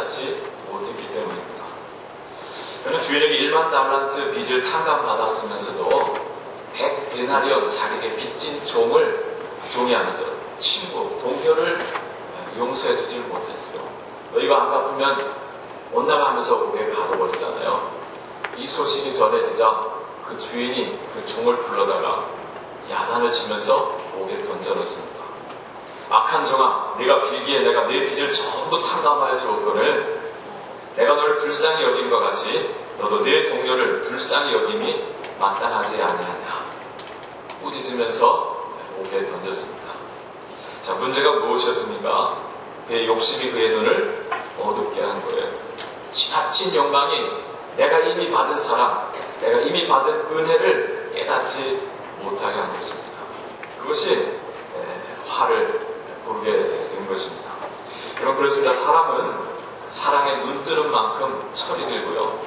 깨닫지 못했기 때문입니다. 저는 주인에게 1만 달란트 빚을 탕감받았으면서도 100데나리온 자기에게 빚진 종이 아니죠. 친구, 동료를 용서해주지 못했어요. 이거 안 갚으면 못 나가면서 옥에 가둬버리잖아요. 이 소식이 전해지자 그 주인이 그 종을 불러다가 야단을 치면서 옥에 던져놓습니다. 악한 종아, 네가 빌기에 내가 네 빚을 전부 탕감하여 주었거늘 내가 너를 불쌍히 여김과 같이 너도 네 동료를 불쌍히 여김이 마땅하지 아니하냐. 꾸짖으면서 옥에 던졌습니다. 자, 문제가 무엇이었습니까? 그의 욕심이 그의 눈을 어둡게 한 거예요. 지나친 욕망이 내가 이미 받은 사랑, 내가 이미 받은 은혜를 깨닫지 못하게 한 것입니다. 그것이 화를 부르게 된 것입니다. 여러분, 그렇습니다. 사람은 사랑에 눈 뜨는 만큼 철이 들고요,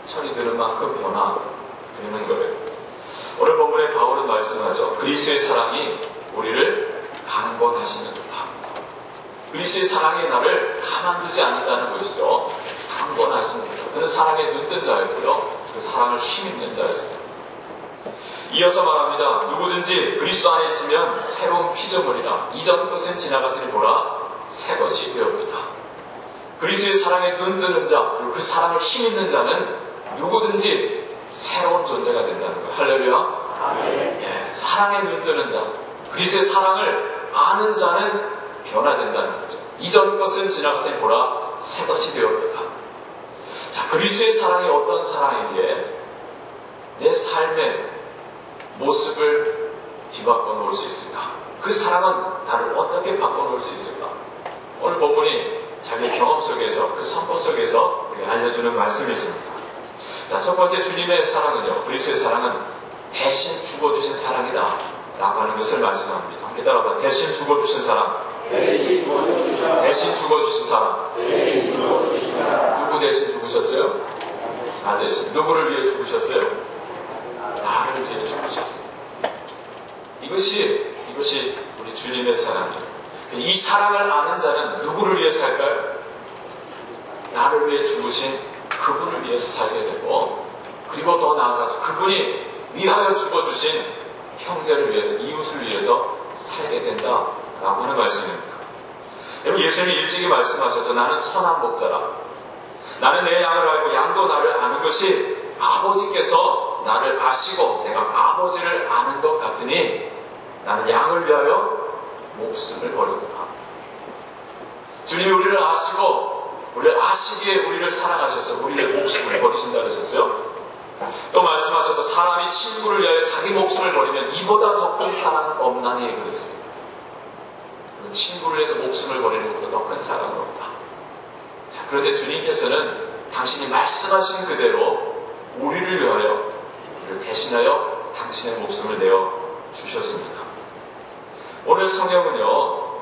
철이 드는 만큼 변화되는 거예요. 오늘 본문에 바울은 말씀하죠. 그리스도의 사랑이 우리를 강권하시는 듯. 그리스도의 사랑이 나를 가만두지 않는다는 것이죠. 강권하십니다. 그는 사랑에 눈뜬 자였고요, 그 사랑을 힘입는 자였어요. 이어서 말합니다. 누구든지 그리스도 안에 있으면 새로운 피조물이라. 이전 것은 지나갔으니 보라 새 것이 되었도다. 그리스도의 사랑에 눈뜨는 자, 그리고 그 사랑을 힘입는 자는 누구든지 새로운 존재가 된다는 거예요. 할렐루야. 예, 사랑에 눈뜨는 자, 그리스도의 사랑을 아는 자는 변화된다는 거죠. 이전 것은 지나갔으니 보라 새 것이 되었도다. 자, 그리스도의 사랑이 어떤 사랑이기에 내 삶의 모습을 뒤바꿔 놓을 수 있을까? 그 사랑은 나를 어떻게 바꿔 놓을 수 있을까? 오늘 본문이 자기 경험 속에서, 그 선포 속에서 우리가 알려주는 말씀이 있습니다. 자, 첫 번째, 주님의 사랑은요, 그리스도의 사랑은 대신 죽어주신 사랑이다 라고 하는 것을 말씀합니다. 함께 따라서 대신 죽어주신 사랑, 대신 죽어주신 사랑. 누구 대신 죽으셨어요? 나 대신. 누구를 위해 죽으셨어요? 나를 위해 죽으셨어요. 이것이 우리 주님의 사랑이에요. 이 사랑을 아는 자는 누구를 위해 살까요? 나를 위해 죽으신 그분을 위해서 살게 되고, 그리고 더 나아가서 그분이 위하여 죽어주신 형제를 위해서, 이웃을 위해서 살게 된다라고 하는 말씀입니다. 여러분, 예수님이 일찍이 말씀하셨죠. 나는 선한 목자라. 나는 내 양을 알고 양도 나를 아는 것이 아버지께서 나를 아시고 내가 아버지를 아는 것 같으니 나는 양을 위하여 목숨을 버리구나. 주님이 우리를 아시고 우리를 아시기에 우리를 사랑하셔서 우리의 목숨을 버리신다 그러셨어요. 또 말씀하셔서 사람이 친구를 위하여 자기 목숨을 버리면 이보다 더 큰 사랑은 없나니 그랬어요. 친구를 위해서 목숨을 버리는 것보다 더 큰 사랑은 없다. 자, 그런데 주님께서는 당신이 말씀하신 그대로 우리를 위하여, 우리를 대신하여 당신의 목숨을 내어 주셨습니다. 오늘 성경은요,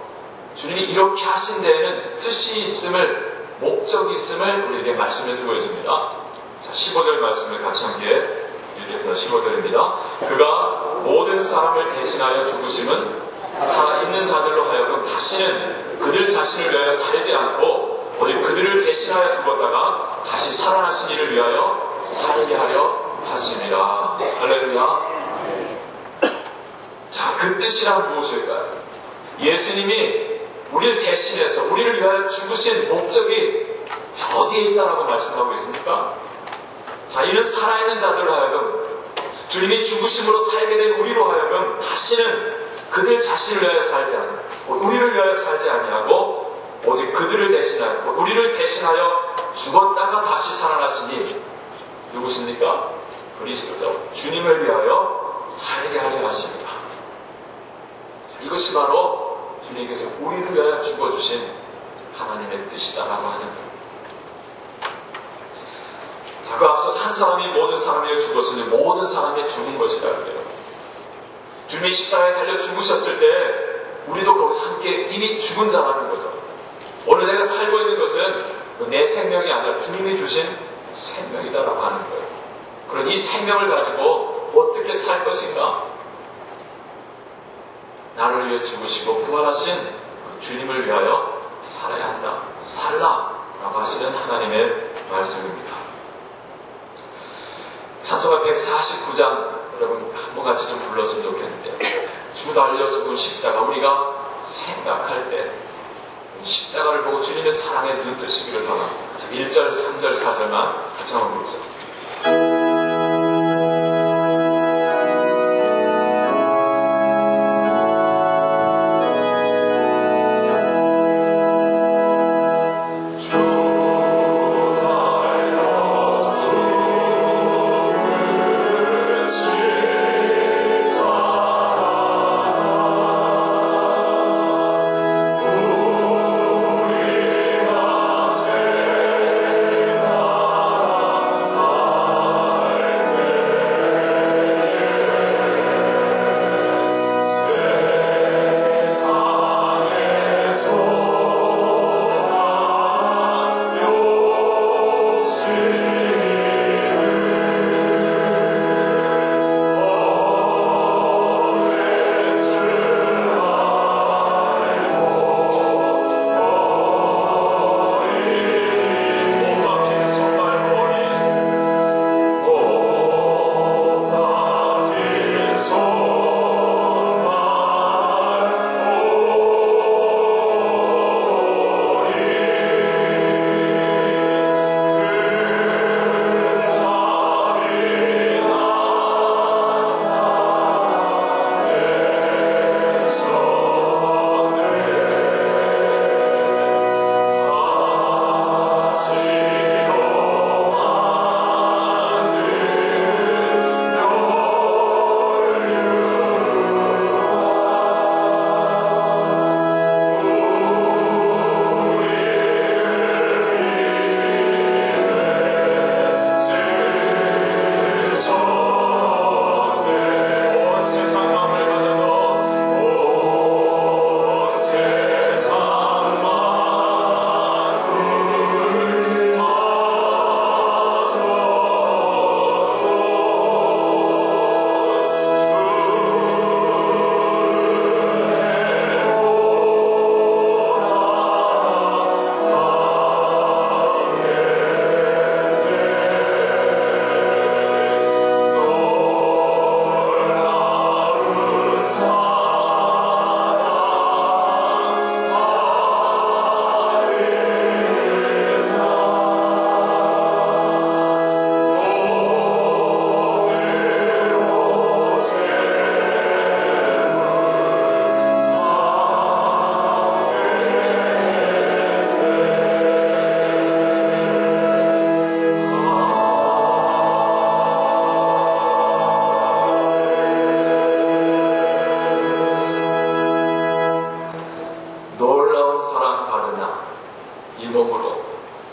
주님이 이렇게 하신 데에는 뜻이 있음을, 목적이 있음을 우리에게 말씀해 주고 있습니다. 자, 15절 말씀을 같이 함께 읽겠습니다. 15절입니다. 그가 모든 사람을 대신하여 죽으심은 살아있는 자들로 하여금 다시는 그들 자신을 위하여 살지 않고 오직 그들을 대신하여 죽었다가 다시 살아나신 이를 위하여 살게 하려 하심이라. 할렐루야. 자, 그 뜻이란 무엇일까요? 예수님이 우리를 대신해서 우리를 위하여 죽으신 목적이 자, 어디에 있다라고 말씀하고 있습니까? 자, 이는 살아있는 자들로 하여금 주님이 죽으심으로 살게 된 우리로 하여금 다시는 그들 자신을 위하여 살지 않고 우리를 위하여 살지 아니하고 오직 그들을 대신하여 우리를 대신하여 죽었다가 다시 살아나시니 누구십니까? 그리스도죠. 주님을 위하여 살게 하려 하십니다. 이것이 바로 주님께서 우리를 위하여 죽어주신 하나님의 뜻이다라고 하는 겁니다. 자, 그 앞서 한 사람이 모든 사람에게 죽었으니 모든 사람이 죽은 것이라 그래요. 주님이 십자가에 달려 죽으셨을 때 우리도 거기서 함께 이미 죽은 자라는 거죠. 오늘 내가 살고 있는 것은 내 생명이 아니라 주님이 주신 생명이다라고 하는 거예요. 그런 이 생명을 가지고 어떻게 살 것인가? 나를 위해 죽으시고 부활하신 그 주님을 위하여 살아야 한다. 살라. 라고 하시는 하나님의 말씀입니다. 찬송가 149장 여러분 한번 같이 좀 불렀으면 좋겠는데요. 주 달려 죽은 십자가, 우리가 생각할 때 십자가를 보고 주님의 사랑에 눈 뜨시기를 바랍니다. 1절, 3절, 4절만 같이 한번 부르죠.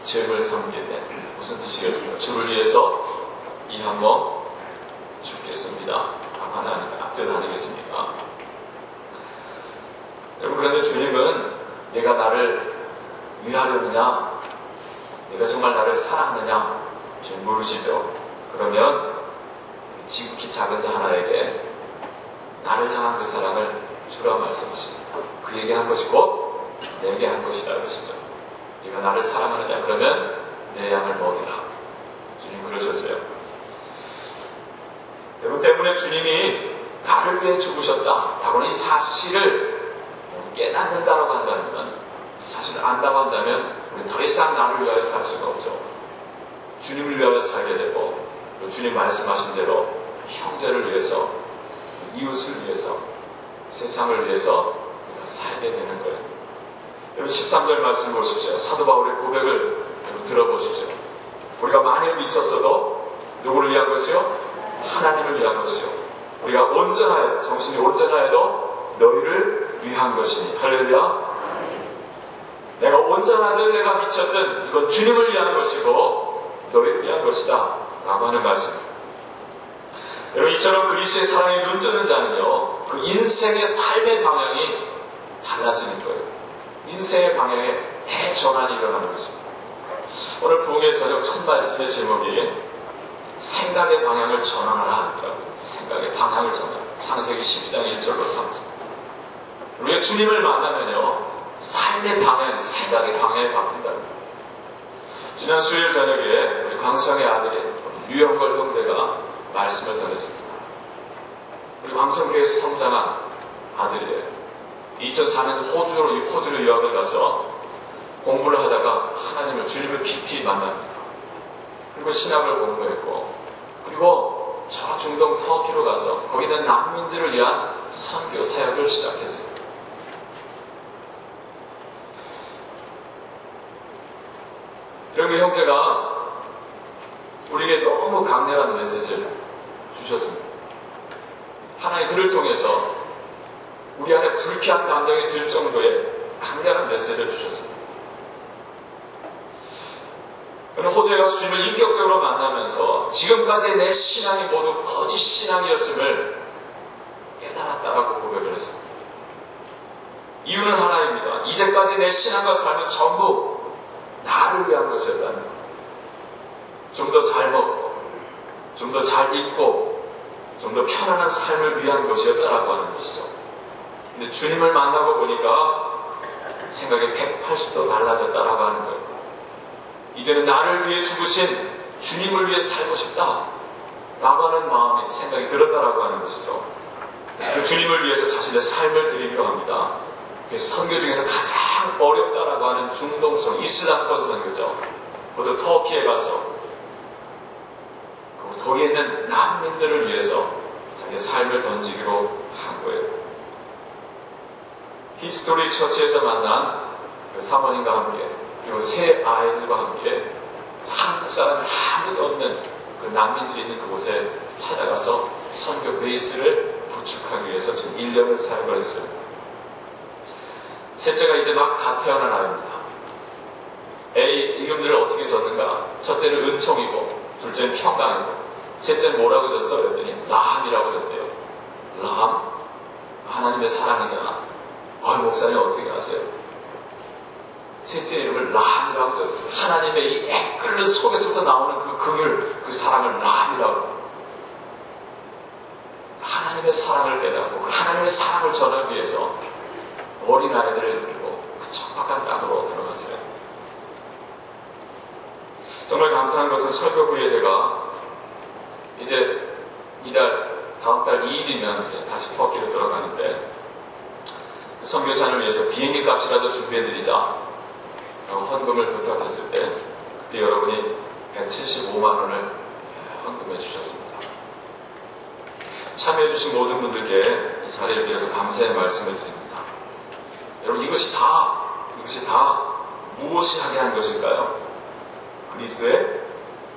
죄를 섬기네. 무슨 뜻이겠습니까? 주를 위해서 이 한 몸 죽겠습니다. 라고 뜻 아니겠습니까? 여러분, 그런데 주님은 내가 나를 위하려느냐, 내가 정말 나를 사랑하느냐 지금 물으시죠. 그러면 지극히 작은 자 하나에게 나를 향한 그 사랑을 주라 말씀하십니다. 그에게 한 것이 곧 내게 한 것이다 이것이죠. 네가 나를 사랑하느냐, 그러면 내 양을 먹이라. 주님 그러셨어요. 여러분 때문에 주님이 나를 위해 죽으셨다라고는 이 사실을 깨닫는다라고 한다면, 이 사실을 안다고 한다면 우리는 더 이상 나를 위하여 살 수가 없죠. 주님을 위하여 살게 되고, 그리고 주님 말씀하신 대로 형제를 위해서, 이웃을 위해서, 세상을 위해서 우리가 살게 되는 거예요. 여러분 13절 말씀 보십시오. 사도 바울의 고백을 들어보십시오. 우리가 만일 미쳤어도 누구를 위한 것이요? 하나님을 위한 것이요. 우리가 온전하여, 정신이 온전하여도 너희를 위한 것이니. 할렐루야. 내가 온전하든 내가 미쳤든 이건 주님을 위한 것이고 너희를 위한 것이다 라고 하는 말씀입니다. 여러분, 이처럼 그리스도의 사랑에 눈뜨는 자는요, 그 인생의 삶의 방향이 달라지는 거예요. 인생의 방향에 대전환이 일어나는 것입니다. 오늘 부흥의 저녁 첫 말씀의 제목이 생각의 방향을 전환하라 하더라고요. 생각의 방향을 전환. 창세기 12장 1절로 3절. 우리가 주님을 만나면요, 삶의 방향, 생각의 방향이 바뀐다. 지난 수요일 저녁에 우리 광성의 아들인 유영걸 형제가 말씀을 전했습니다. 우리 광성교회에서 성장한 아들이에요. 2004년 호주로 유학을 가서 공부를 하다가 하나님을, 주님을 깊이 만납니다. 그리고 신학을 공부했고, 그리고 저 중동 터키로 가서 거기 있는 난민들을 위한 선교 사역을 시작했습니다. 이런 그 형제가 우리에게 너무 강렬한 메시지를 주셨습니다. 하나님 그를 통해서 우리 안에 불쾌한 감정이 들 정도의 강렬한 메시지를 주셨습니다. 그는 호주에 가서 주님을 인격적으로 만나면서 지금까지의 내 신앙이 모두 거짓 신앙이었음을 깨달았다라고 고백을 했습니다. 이유는 하나입니다. 이제까지 내 신앙과 삶은 전부 나를 위한 것이었다는 것. 좀 더 잘 먹고, 좀 더 잘 입고, 좀 더 편안한 삶을 위한 것이었다라고 하는 것이죠. 근데 주님을 만나고 보니까 생각이 180도 달라졌다라고 하는 거예요. 이제는 나를 위해 죽으신 주님을 위해 살고 싶다 라고 하는 마음이, 생각이 들었다라고 하는 것이죠. 그 주님을 위해서 자신의 삶을 드리기로 합니다. 그래서 선교 중에서 가장 어렵다라고 하는 중동성, 이슬람권 선교죠. 그것도 터키에 가서 거기에 있는 난민들을 위해서 자기의 삶을 던지기로 한 거예요. 히스토리 처치에서 만난 그 사모님과 함께, 그리고 세 아이들과 함께 한국 사람 아무도 없는 그 난민들이 있는 그곳에 찾아가서 선교 베이스를 구축하기 위해서 지금 1년을 사역을 했어요. 셋째가 이제 막 갓 태어난 아이입니다. 이름들을 어떻게 졌는가? 첫째는 은총이고, 둘째는 평강이고, 셋째는 뭐라고 졌어? 그랬더니 라함이라고 졌대요. 라함? 하나님의 사랑이잖아. 목사님 어떻게 아세요? 셋째 이름을 라함이라고 졌어요. 하나님의 이 애끓는 속에서부터 나오는 그 긍휼, 그 사랑을 라함이라고. 하나님의 사랑을 깨닫고 그 하나님의 사랑을 전하기 위해서 어린아이들을 들고 그 척박한 땅으로 들어갔어요. 정말 감사한 것은 설교 후에 제가 이제 다음 달 2일이면 이제 다시 터키로 들어가는데, 그 선교사를 위해서 비행기 값이라도 준비해드리자 헌금을 부탁했을 때, 그때 여러분이 175만 원을 헌금해 주셨습니다. 참여해주신 모든 분들께 이 자리를 빌어서 감사의 말씀을 드립니다. 여러분, 이것이 다 무엇이 하게 한 것일까요? 그리스도의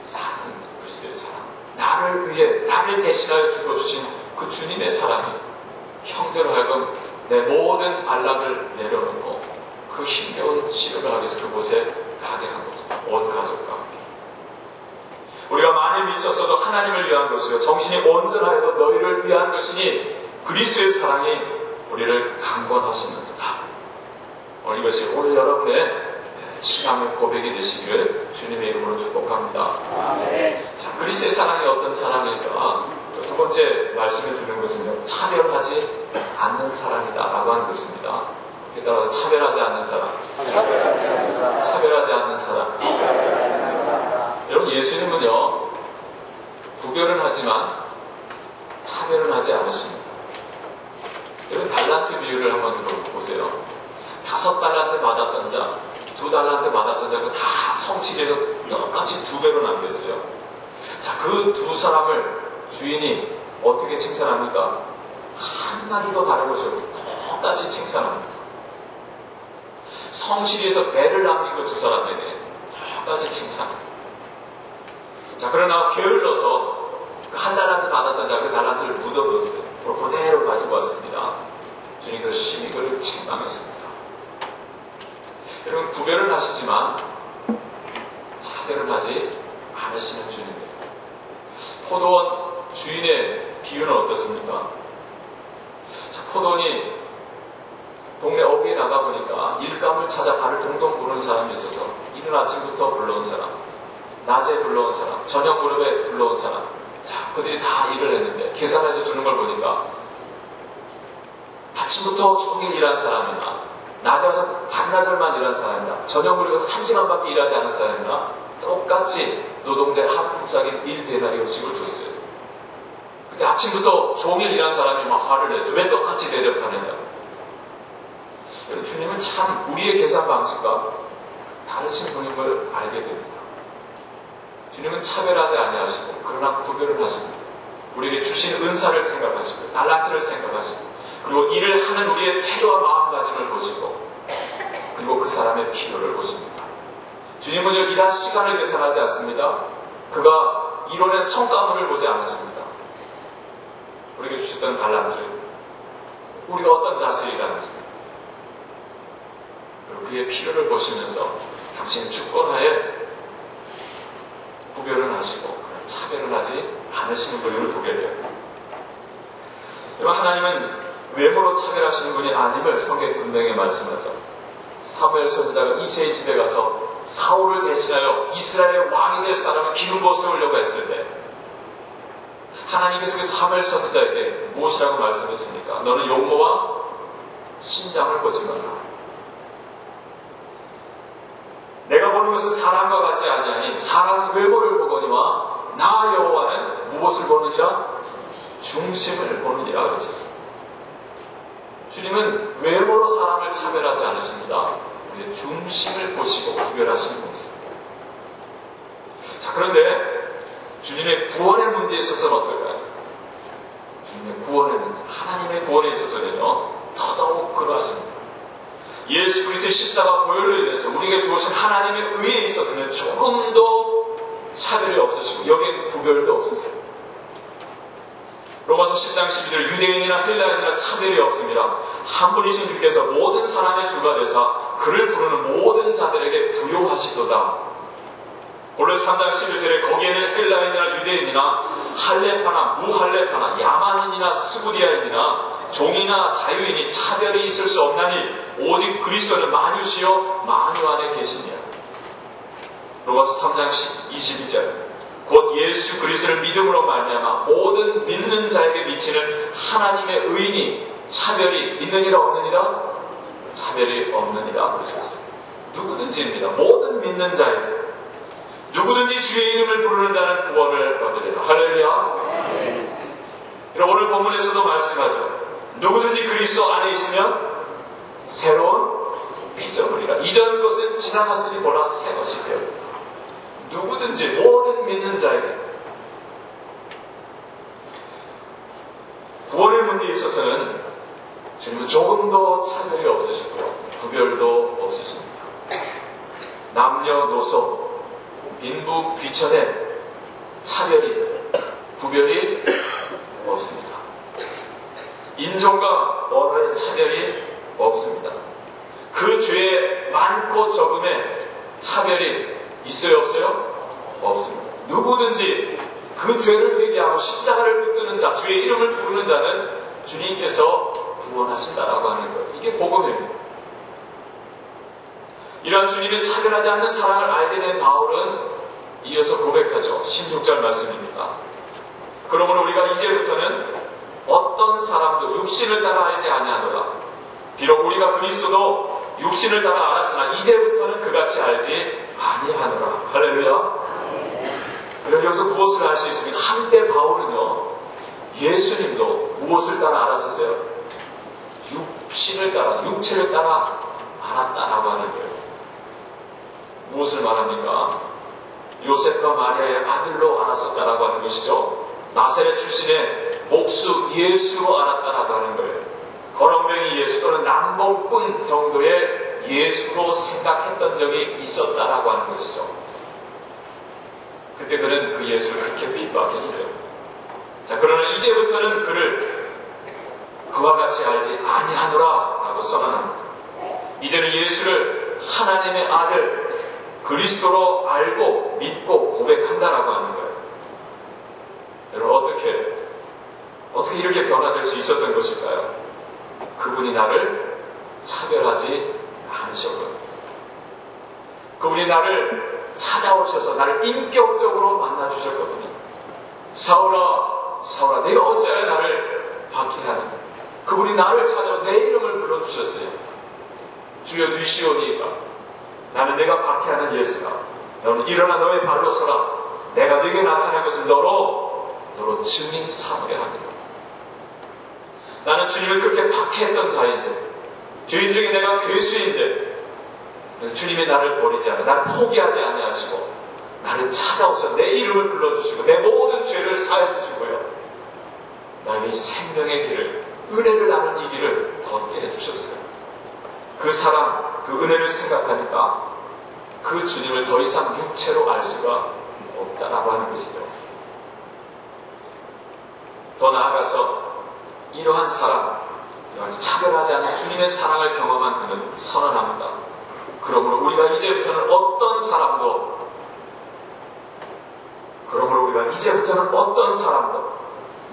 사랑입니다. 그리스도의 사랑. 나를 위해, 나를 대신하여 죽어주신 그 주님의 사랑이 형제로 하여금 내 모든 안락을 내려놓고 그 힘겨운 시름을 하기 위해서 그곳에 가게 한 거죠. 온 가족과 함께. 우리가 많이 미쳤어도 하나님을 위한 것이요, 정신이 온전하여도 너희를 위한 것이니 그리스도의 사랑이 우리를 강권하시는도다. 이것이 오늘 여러분의 신앙의 고백이 되시기를 주님의 이름으로 축복합니다. 자, 그리스도의 사랑이 어떤 사랑일까? 두 번째 말씀을 드리는 것은 차별하지 않는 사랑이다 라고 하는 것입니다. 따라서 차별하지 않는 사랑. 차별하지 않는 사랑. 여러분, 예수님은요, 구별은 하지만 차별은 하지 않으십니다. 여러분, 달란트 비유를 한번 들어보세요. 5달란트 받았던 자, 2달란트 받았던 자가 다 성실해서 똑같이 2배로 남겼어요. 자, 그 두 사람을 주인이 어떻게 칭찬합니까? 한마디도 다른 것이 없고 똑같이 칭찬합니다. 성실해서 배를 남긴 그 두 사람에게 똑같이 칭찬합니다. 자, 그러나 게을러서 한 달란트 받았던 자, 그 달란트를 묻어뒀어요. 그대로 가지고 왔습니다. 주님께서 심히 그를 책망했습니다. 여러분, 구별은 하시지만 차별은 하지 않으시는 주님이에요. 포도원 주인의 비유는 어떻습니까? 자, 포도원이 동네 어귀에 나가보니까 일감을 찾아 발을 동동 구르는 사람이 있어서 이른 아침부터 불러온 사람, 낮에 불러온 사람, 저녁 무렵에 불러온 사람, 자, 그들이 다 일을 했는데 계산해서 주는 걸 보니까 아침부터 종일 일한 사람이나 낮에 와서 반나절만 일한 사람이나 저녁 무렵에 1시간밖에 일하지 않은 사람이나 똑같이 노동자의 한 품삯인 1데나리온씩을 줬어요. 그때 아침부터 종일 일한 사람이 막 화를 내죠. 왜 똑같이 대접하느냐. 주님은 참 우리의 계산 방식과 다르신 분인 걸 알게 됩니다. 주님은 차별하지 아니하시고 그러나 구별을 하십니다. 우리에게 주신 은사를 생각하시고 달란트를 생각하시고 그리고 일을 하는 우리의 태도와 마음가짐을 보시고 그리고 그 사람의 필요를 보십니다. 주님은 일한 시간을 계산하지 않습니다. 그가 이뤄낸 성과물을 보지 않으십니다. 우리에게 주셨던 달란트를 우리가 어떤 자세를 일하는지 그리고 그의 필요를 보시면서 당신의 주권하에 구별을 하시고 차별을 하지 않으시는 분을 보게 돼요. 하나님은 외모로 차별하시는 분이 아님을 성경에 분명히 말씀하죠. 사무엘 선지자가 이새의 집에 가서 사울을 대신하여 이스라엘의 왕이 될 사람을 기름부어 세우려고 했을 때 하나님께서 그 사무엘 선지자에게 무엇이라고 말씀했습니까? 너는 용모와 신장을 보지 말라. 내가 보는 것은 사람과 같지 아니하니 사람은 외모를 보거니와 나 여호와는 무엇을 보느니라? 중심을 보느니라 그러셨습니다. 주님은 외모로 사람을 차별하지 않으십니다. 우리의 중심을 보시고 구별하시는 분이십니다. 자, 그런데 주님의 구원의 문제에 있어서는 어떨까요? 주님의 구원의 문제, 하나님의 구원에 있어서는요, 더더욱 그러하십니다. 예수 그리스도의 십자가 보혈로 인해서 우리에게 주어진 하나님의 의에 있어서는 조금도 차별이 없으시고 여기에 구별도 없으세요. 로마서 10장 12절 유대인이나 헬라인이나 차별이 없습니다. 한 분이신 주께서 모든 사람의 주가 되사 그를 부르는 모든 자들에게 부요하시도다. 골로새 3장 11절에 거기에는 헬라인이나 유대인이나 할레파나 무할레파나 야만인이나 스구디아인이나 종이나 자유인이 차별이 있을 수 없나니 오직 그리스도는 만유시요 만유 안에 계시니라. 로마서 3장 22절 곧 예수 그리스도를 믿음으로 말미암아 모든 믿는 자에게 미치는 하나님의 의인이 차별이 있느니라 없느니라? 차별이 없느니라 그러셨어요. 누구든지입니다. 모든 믿는 자에게 누구든지 주의 이름을 부르는 자는 구원을 얻으리라. 할렐루야. 오늘 본문에서도 말씀하죠. 누구든지 그리스도 안에 있으면 새로운 피조물이라. 이전 것은 지나갔으니 보라 새 것이 되었다. 누구든지 모든 믿는 자에게 구원의 문제에 있어서는 주님은 조금도 차별이 없으시고요. 구별도 없으십니다. 남녀노소, 빈부, 귀천에 차별이, 구별이 없습니다. 인종과 언어의 차별이 없습니다. 그 죄의 많고 적음에 차별이 있어요? 없어요? 없습니다. 누구든지 그 죄를 회개하고 십자가를 붙드는 자, 주의 이름을 부르는 자는 주님께서 구원하신다라고 하는 거예요. 이게 복음입니다. 이러한 주님의 차별하지 않는 사랑을 알게 된 바울은 이어서 고백하죠. 16절 말씀입니다. 그러므로 우리가 이제부터는 어떤 사람도 육신을 따라 알지 아니하노라. 비록 우리가 그리스도도 육신을 따라 알았으나 이제부터는 그같이 알지 아니하노라. 할렐루야. 여기서 무엇을 알 수 있습니까? 한때 바울은요, 예수님도 무엇을 따라 알았었어요? 육신을 따라, 육체를 따라 알았다라고 하는 거예요. 무엇을 말합니까? 요셉과 마리아의 아들로 알았었다라고 하는 것이죠. 나사렛 출신의 목수 예수로 알았다라고 하는 거예요. 거렁뱅이 예수 또는 남봉꾼 정도의 예수로 생각했던 적이 있었다라고 하는 것이죠. 그때 그는 그 예수를 그렇게 핍박했어요. 자, 그러나 이제부터는 그를 그와 같이 알지 아니하노라 라고 선언합니다. 이제는 예수를 하나님의 아들 그리스도로 알고 믿고 고백한다라고 하는 거예요. 여러분 어떻게 이렇게 변화될 수 있었던 것일까요? 그분이 나를 차별하지 않으셨거든요. 그분이 나를 찾아오셔서 나를 인격적으로 만나주셨거든요. 사울아, 사울아, 내가 어찌하여 나를 박해하는가? 그분이 나를 찾아와 내 이름을 불러주셨어요. 주여 누시오니까 나는 내가 박해하는 예수가 너는 일어나 너의 발로 서라. 내가 네게 나타낸 것은 너로 증인 삼으려 하리라. 나는 주님을 그렇게 박해했던 자인데, 죄인 중에 내가 괴수인데, 주님이 나를 버리지 않아, 나를 포기하지 아니하시고 나를 찾아오셔서 내 이름을 불러주시고 내 모든 죄를 사해주시고요, 나의 생명의 길을, 은혜를 나는 이 길을 걷게 해주셨어요. 그 사랑, 그 은혜를 생각하니까 그 주님을 더 이상 육체로 알 수가 없다라고 하는 것이죠. 더 나아가서 이러한 사랑, 차별하지 않은 주님의 사랑을 경험한 그는 선언합니다. 그러므로 우리가 이제부터는 어떤 사람도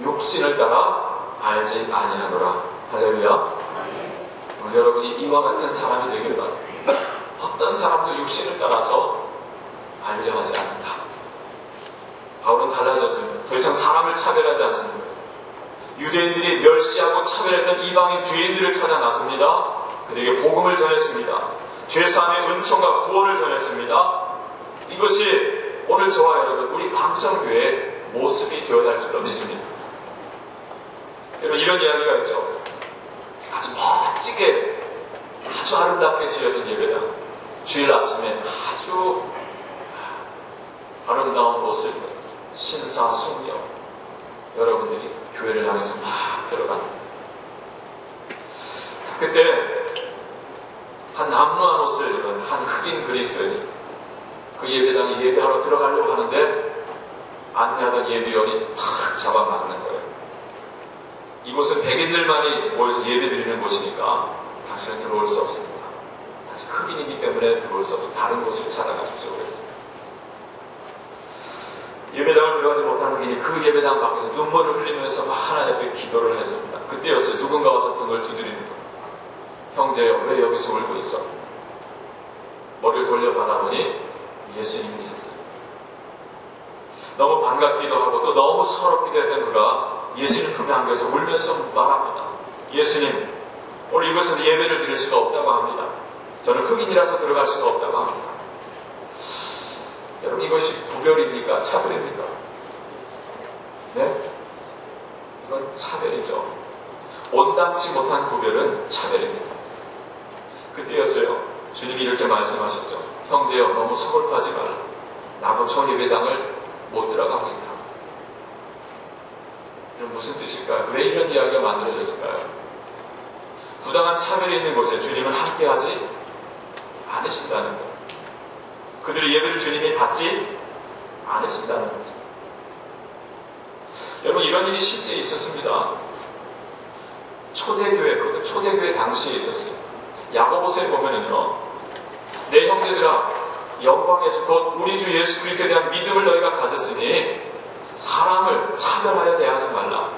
육신을 따라 알지 아니하노라. 할렐루야. 오늘 여러분이 이와 같은 사람이 되길 바랍니다. 어떤 사람도 육신을 따라서 알려 하지 않는다. 바울은 달라졌습니다. 더 이상 사람을 차별하지 않습니다. 유대인들이 멸시하고 차별했던 이방인 죄인들을 찾아 나섭니다. 그들에게 복음을 전했습니다. 죄사함의 은총과 구원을 전했습니다. 이것이 오늘 저와 여러분, 우리 광성교회의 모습이 되어야 할 줄로 믿습니다. 여러분, 이런 이야기가 있죠. 아주 멋지게, 아주 아름답게 지어진 예배당. 주일 아침에 아주 아름다운 옷을 입은 신사 숙녀 여러분들이 교회를 향해서 막 들어갑니다. 그때 한 남루한 옷을 입은 한 흑인 그리스도인이 그 예배당에 예배하러 들어가려고 하는데 안내하던 예비원이 탁 잡아막는 거예요. 이곳은 백인들만이 모여서 예배드리는 곳이니까 당신은 들어올 수 없습니다. 다시 흑인이기 때문에 들어올 수 없고 다른 곳을 찾아가십시오 그랬어요. 예배당을 들어가지 못한 흑인이 그 예배당 밖에서 눈물을 흘리면서 막 하나님 앞에 기도를 했습니다. 그때였어요. 누군가 와서 등을 두드리는 거예요. 형제여, 왜 여기서 울고 있어? 머리를 돌려 바라보니 예수님이셨어요. 너무 반갑기도 하고 또 너무 서럽기도 했던 그가 예수님 품에 안겨서 울면서 말합니다. 예수님, 오늘 이곳에서 예배를 드릴 수가 없다고 합니다. 저는 흑인이라서 들어갈 수가 없다고 합니다. 여러분, 이것이 구별입니까? 차별입니까? 네? 이건 차별이죠. 온당치 못한 구별은 차별입니다. 그때였어요. 주님이 이렇게 말씀하셨죠. 형제여, 너무 서글퍼하지 마라. 나도 저 예배당을 못 들어갑니다. 이건 무슨 뜻일까요? 왜 이런 이야기가 만들어졌을까요? 부당한 차별이 있는 곳에 주님은 함께하지 않으신다는 것. 그들의 예배를 주님이 받지 않으신다는 거죠. 여러분, 이런 일이 실제 있었습니다. 초대교회, 그것도 초대교회 당시에 있었어요. 야고보서에 보면은요, 내 형제들아, 영광의 주 곧 우리 주 예수 그리스도에 대한 믿음을 너희가 가졌으니 사람을 차별하여 대하지 말라.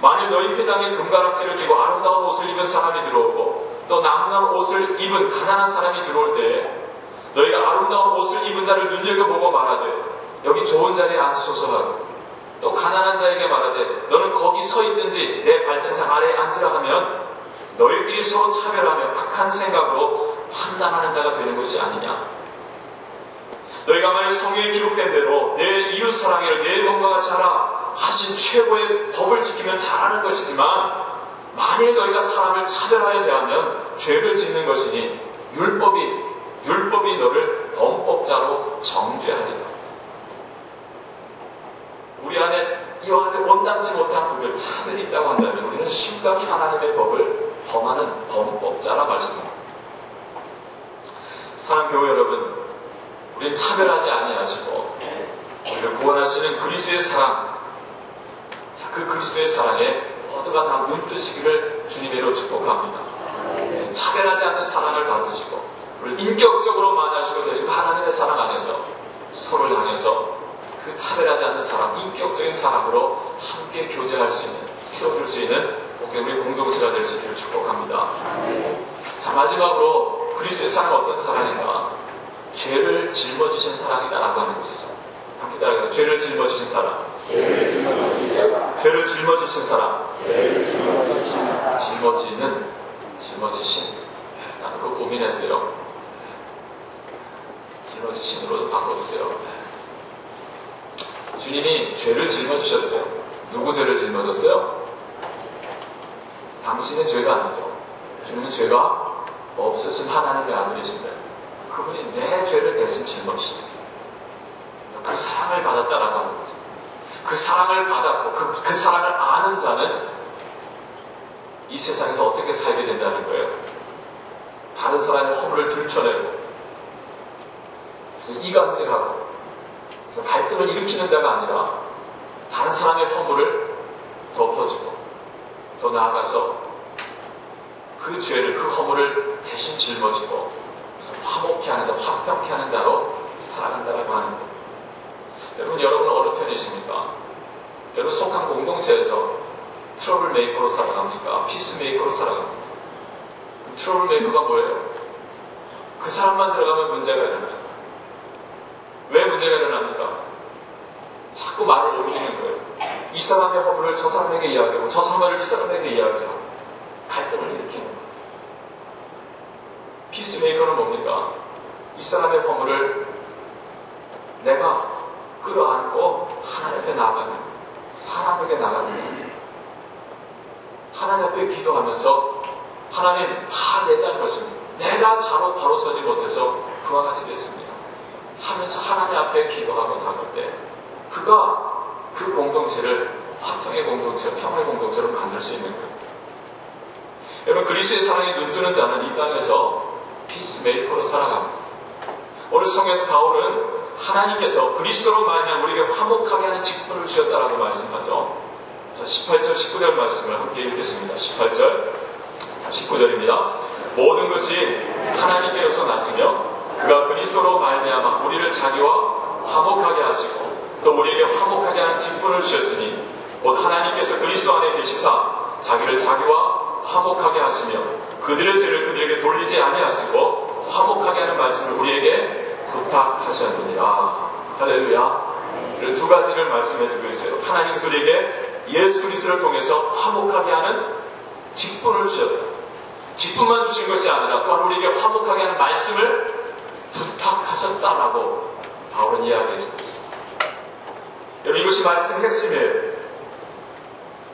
만일 너희 회당에 금가락지를 끼고 아름다운 옷을 입은 사람이 들어오고 또 남는 옷을 입은 가난한 사람이 들어올 때 너희가 아름다운 옷을 입은 자를 눈여겨보고 말하되 여기 좋은 자리에 앉으소서 하고 또 가난한 자에게 말하되 너는 거기 서 있든지 내 발등상 아래에 앉으라 하면 너희끼리 서로 차별하며 악한 생각으로 판단하는 자가 되는 것이 아니냐. 너희가 만일 성경에 기록된 대로 내 이웃 사랑해를 내 몸과 같이 하라 하신 최고의 법을 지키면 잘하는 것이지만 만일 너희가 사람을 차별하여 대하면 죄를 짓는 것이니 율법이 너를 범법자로 정죄하리라. 우리 안에 이와 같은 온당치 못한 구별, 차별이 있다고 한다면 우리는 심각히 하나님의 법을 범하는 범법자라 말씀합니다. 사랑하는 교회 여러분, 우리는 차별하지 아니하시고 우리를 구원하시는 그리스도의 사랑, 그 그리스도의 사랑에 모두가 다 눈뜨시기를 주님으로 축복합니다. 차별하지 않는 사랑을 받으시고 우리를 인격적으로 만나시고 되시고 하나님의 사랑 안에서 서로를 향해서 그 차별하지 않는 사랑, 인격적인 사랑으로 함께 교제할 수 있는, 세워줄 수 있는 복된 우리 공동체가 될 수 있기를 축복합니다. 자, 마지막으로 그리스도의 사랑은 어떤 사랑인가? 죄를 짊어지신 사랑이다라고 하는 것이죠. 함께 따라가요. 죄를 짊어지신 사랑. 죄를 짊어지신 사랑. 짊어지신. 나도 그거 고민했어요. 짊어지심으로 바꿔주세요. 주님이 죄를 짊어지셨어요. 누구 죄를 짊어졌어요? 당신의 죄가 아니죠. 주님은 죄가 없으신 하나님의 아들이신데 그분이 내 죄를 대신 짊어지셨어요. 그 사랑을 받았다라고 하는 거죠. 그 사랑을 받았고 그 사랑을 아는 자는 이 세상에서 어떻게 살게 된다는 거예요. 다른 사람의 허물을 들춰내고 그래서 이간질하고 그래서 갈등을 일으키는 자가 아니라 다른 사람의 허물을 덮어주고 더 나아가서 그 죄를 그 허물을 대신 짊어지고 그래서 화목케 하는 자, 화평케 하는 자로 살아간다라고 하는 거예요. 여러분은 어느 편이십니까? 여러분 속한 공동체에서 트러블 메이커로 살아갑니까? 피스 메이커로 살아갑니까? 트러블 메이커가 뭐예요? 그 사람만 들어가면 문제가 일어나요. 왜 문제가 일어납니까? 자꾸 말을 옮기는 거예요. 이 사람의 허물을 저 사람에게 이야기하고 저 사람을 이 사람에게 이야기하고 갈등을 일으키는 거예요. 피스메이커는 뭡니까? 이 사람의 허물을 내가 끌어안고 하나님 앞에 나가는 거예요. 사람에게 나가는 거예요. 하나님 앞에 기도하면서 하나님 다 내 잘못입니다. 내가 바로 서지 못해서 그와 같이 됐습니다. 하면서 하나님 앞에 기도하고 나갈 때 그가 그 공동체를 화평의 공동체, 평화의 공동체로 만들 수 있는 거예요. 여러분 그리스도의 사랑에 눈뜨는 자는 이 땅에서 피스메이커로 살아갑니다. 오늘 성경에서 바울은 하나님께서 그리스도로 말미암아 우리에게 화목하게 하는 직분을 주셨다라고 말씀하죠. 자, 18절, 19절 말씀을 함께 읽겠습니다. 18절, 19절입니다. 모든 것이 하나님께로서 났으며 그가 그리스도로 말미암아 우리를 자기와 화목하게 하시고 또 우리에게 화목하게 하는 직분을 주셨으니 곧 하나님께서 그리스도 안에 계시사 자기를 자기와 화목하게 하시며 그들의 죄를 그들에게 돌리지 아니하시고 화목하게 하는 말씀을 우리에게 부탁하셨느니라. 할렐루야. 이런 두 가지를 말씀해 주고 있어요. 하나님께서 우리에게 예수 그리스도를 통해서 화목하게 하는 직분을 주셨다. 직분만 주신 것이 아니라 또한 우리에게 화목하게 하는 말씀을 부탁하셨다라고 바울은 이야기해 주고 있습니다. 여러분 이것이 말씀의 핵심이에요.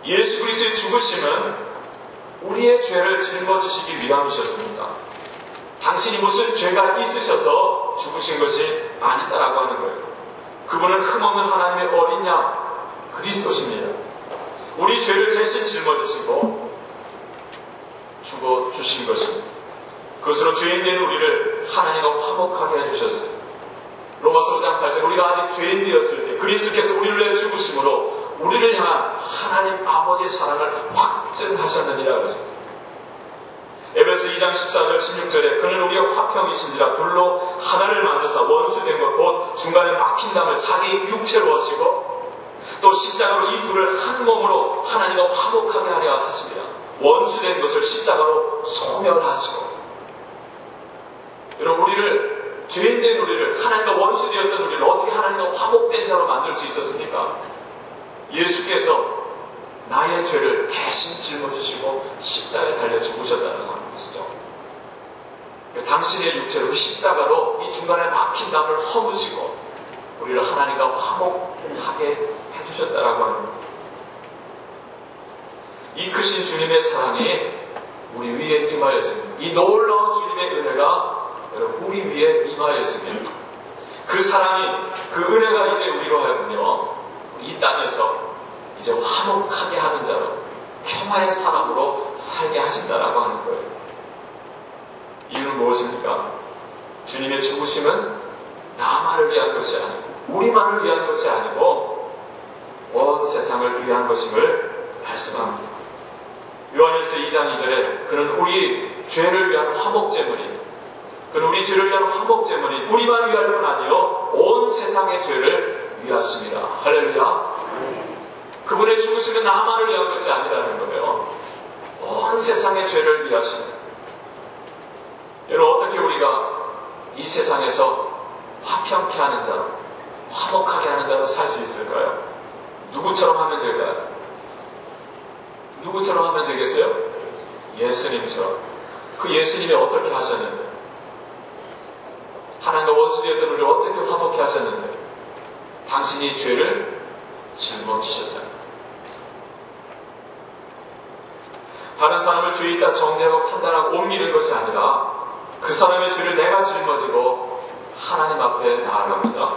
예수 그리스도의 죽으심은 우리의 죄를 짊어지시기 위함이셨습니다. 당신이 무슨 죄가 있으셔서 죽으신 것이 아니다라고 하는 거예요. 그분은 흠없는 하나님의 어린 양 그리스도십니다. 우리 죄를 대신 짊어지시고 죽어주신 것입니다. 그것으로 죄인된 우리를 하나님과 화목하게 해주셨어요. 로마서 5장 8절 우리가 아직 죄인 되었을 때 그리스도께서 우리를 위해 죽으심으로 우리를 향한 하나님 아버지의 사랑을 확증하셨느니라 그러셨습니다. 에베소 2장 14절 16절에 그는 우리의 화평이신지라 둘로 하나를 만드사 원수된 것 곧 중간에 막힌 담을 자기 육체로 하시고 또 십자가로 이 둘을 한 몸으로 하나님과 화목하게 하려 하십니다. 원수된 것을 십자가로 소멸하시고 여러분 우리를 죄인된 우리를 하나님과 원수되었던 우리를 어떻게 하나님과 화목된 자로 만들 수 있었습니까? 예수께서 나의 죄를 대신 짊어지시고 십자가에 달려 죽으셨다는 것이죠. 당신의 육체로 십자가로 이 중간에 막힌 담을 허무시고 우리를 하나님과 화목하게 해주셨다라고 합니다. 이 크신 주님의 사랑이 우리 위에 임하였습니다. 이 놀라운 주님의 은혜가 여러분 우리 위에 임하였습니다. 그 사랑이 그 은혜가 이제 우리로 하여금요 이 땅에서 이제 화목하게 하는 자로 평화의 사람으로 살게 하신다라고 하는 거예요. 이유는 무엇입니까? 주님의 죽으심은 나만을 위한 것이 아니고 우리만을 위한 것이 아니고 온 세상을 위한 것임을 말씀합니다. 요한일서 2장 2절에 그는 우리 죄를 위한 화목제물이 그는 우리 죄를 위한 화목제물이 우리만 위할 뿐 아니요 온 세상의 죄를 위하십니다. 할렐루야. 그분의 죽으심은 나만을 위한 것이 아니라는 거예요. 온 세상의 죄를 위하십니다. 여러분 어떻게 우리가 이 세상에서 화평케 하는 자로 화목하게 하는 자로 살 수 있을까요? 누구처럼 하면 될까요? 누구처럼 하면 되겠어요? 예수님처럼. 그 예수님이 어떻게 하셨는데? 하나님과 원수되었던 우리를 어떻게 화목케 하셨는데 당신이 죄를 짊어지셨잖아요. 다른 사람을 죄에 있다 정죄하고 판단하고 옮기는 것이 아니라 그 사람의 죄를 내가 짊어지고 하나님 앞에 나아갑니다.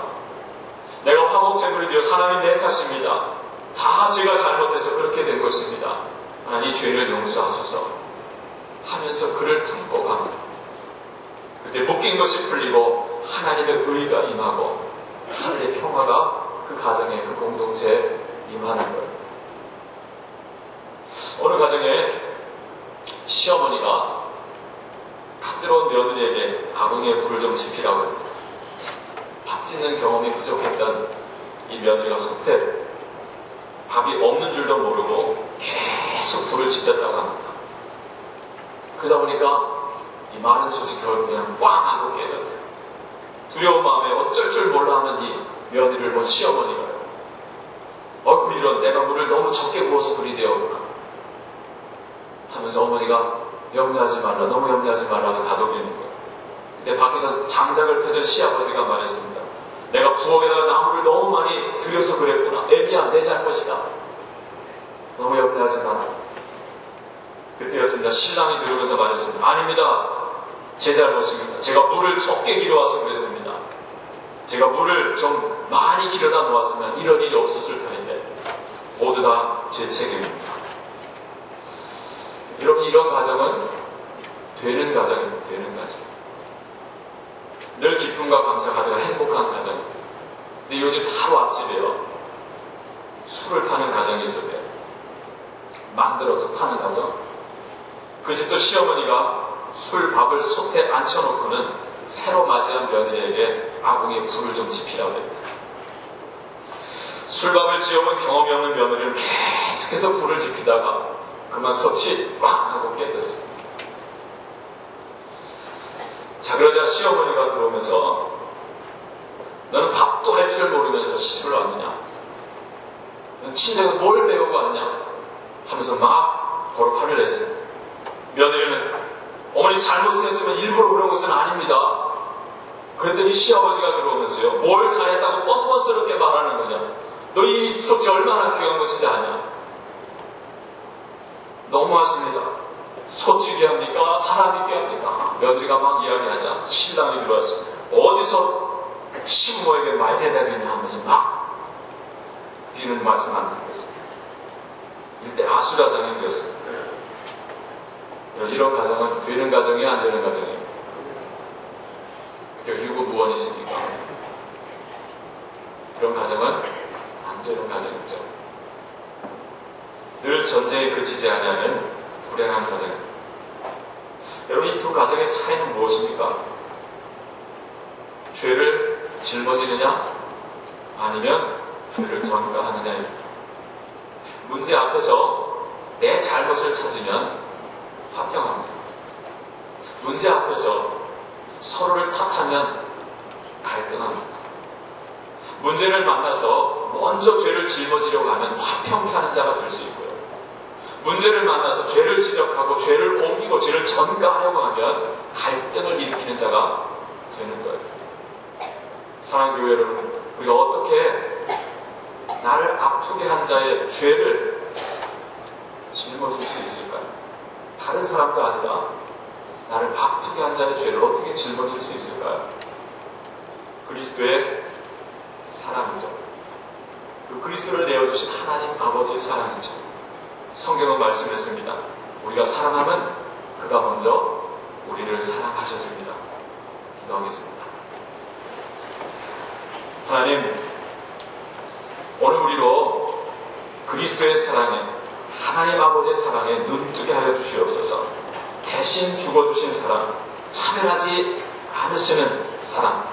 내가 화목제물이 되어 하나님 내 탓입니다. 다 제가 잘못해서 그렇게 된 것입니다. 하나님 죄를 용서하소서 하면서 그를 품고 갑니다. 그때 묶인 것이 풀리고 하나님의 의가 임하고 하늘의 평화가 그 가정에 그 공동체에 임하는 거예요. 어느 가정에 시어머니가 갓들어온 며느리에게 아궁이에 불을 좀 지피라고 합니다. 밥 짓는 경험이 부족했던 이 며느리가 솥에 밥이 없는 줄도 모르고 계속 불을 지폈다고 합니다. 그러다 보니까 이 많은 솥이 결국 그냥 꽝 하고 깨졌대요. 두려운 마음에 어쩔 줄 몰라 하는 이 며느리를 본 시어머니가요. 이런 내가 물을 너무 적게 부어서 불이 되었구나 하면서 어머니가 염려하지 말라, 너무 염려하지 말라고 다독이는 거예요. 근데 밖에서 장작을 펴던 시아버지가 말했습니다. 내가 부엌에다가 나무를 너무 많이 들여서 그랬구나. 애비야, 내 잘못이다. 너무 염려하지 마라. 그때였습니다. 신랑이 들으면서 말했습니다. 아닙니다. 제 잘못입니다. 제가 물을 적게 길어와서 그랬습니다. 제가 물을 좀 많이 길어다 놓았으면 이런 일이 없었을 텐데 모두 다 제 책임입니다. 여러분, 이런 가정은 되는 가정입니다. 되는 가정. 늘 기쁨과 감사 가득한 행복한 가정입니다. 근데 요즘 바로 앞집에요. 술을 파는 가정이 있었대요. 만들어서 파는 가정. 그 집도 시어머니가 밥을 솥에 앉혀놓고는 새로 맞이한 며느리에게 아궁이에 불을 좀 지피라고 했다. 술밥을 지어본 경험이 없는 며느리는 계속해서 불을 지피다가 그만 솥이 꽝 하고 깨졌습니다. 자, 그러자 시어머니가 들어오면서 너는 밥도 할 줄 모르면서 시집을 왔느냐? 넌 친정에 뭘 배우고 왔냐? 하면서 막 버럭 화를 냈어요. 며느리는 어머니 잘못을 했지만 일부러 그런 것은 아닙니다. 그랬더니 시아버지가 들어오면서요. 뭘 잘했다고 뻔뻔스럽게 말하는 거냐? 너 이 솥이 얼마나 귀한 것인지 아냐? 너무하십니다. 솥이 귀합니까? 사람이 귀합니까? 며느리가 막 이야기하자 신랑이 들어왔어요. 어디서 신모에게 말대답이냐 하면서 막 뒤는 말씀 안 드리겠습니다. 이때 아수라장이 되었습니다. 이런 가정은 되는 가정이 안 되는 가정이에요. 유구무원이십니까? 이런 가정은 안 되는 가정이죠. 늘 전쟁에 그치지 아니하는 불행한 가정입니다. 여러분, 이 두 가정의 차이는 무엇입니까? 죄를 짊어지느냐 아니면 죄를 전가하느냐입니다. 문제 앞에서 내 잘못을 찾으면 화평합니다. 문제 앞에서 서로를 탓하면 갈등합니다. 문제를 만나서 먼저 죄를 짊어지려고 하면 화평케 하는 자가 될 수 있고요. 문제를 만나서 죄를 지적하고 죄를 옮기고 죄를 전가하려고 하면 갈등을 일으키는 자가 되는 거예요. 사랑하는 교회 여러분, 우리가 어떻게 나를 아프게 한 자의 죄를 짊어질 수 있을까요? 다른 사람도 아니라 나를 아프게 한 자의 죄를 어떻게 짊어질 수 있을까요? 그리스도의 사랑이죠. 그 그리스도를 내어주신 하나님 아버지의 사랑이죠. 성경은 말씀했습니다. 우리가 사랑하면 그가 먼저 우리를 사랑하셨습니다. 기도하겠습니다. 하나님, 오늘 우리로 그리스도의 사랑에, 하나님 아버지의 사랑에 눈뜨게 하여 주시옵소서. 대신 죽어주신 사랑, 차별하지 않으시는 사랑,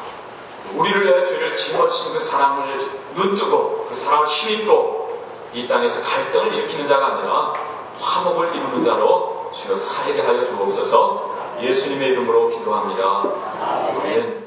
우리를 위하여 죄를 짊어지신 그 사랑을 눈뜨고 그 사랑을 힘입고 이 땅에서 갈등을 일으키는 자가 아니라 화목을 이루는 자로 주여 살게 하여 주옵소서. 예수님의 이름으로 기도합니다. 아멘.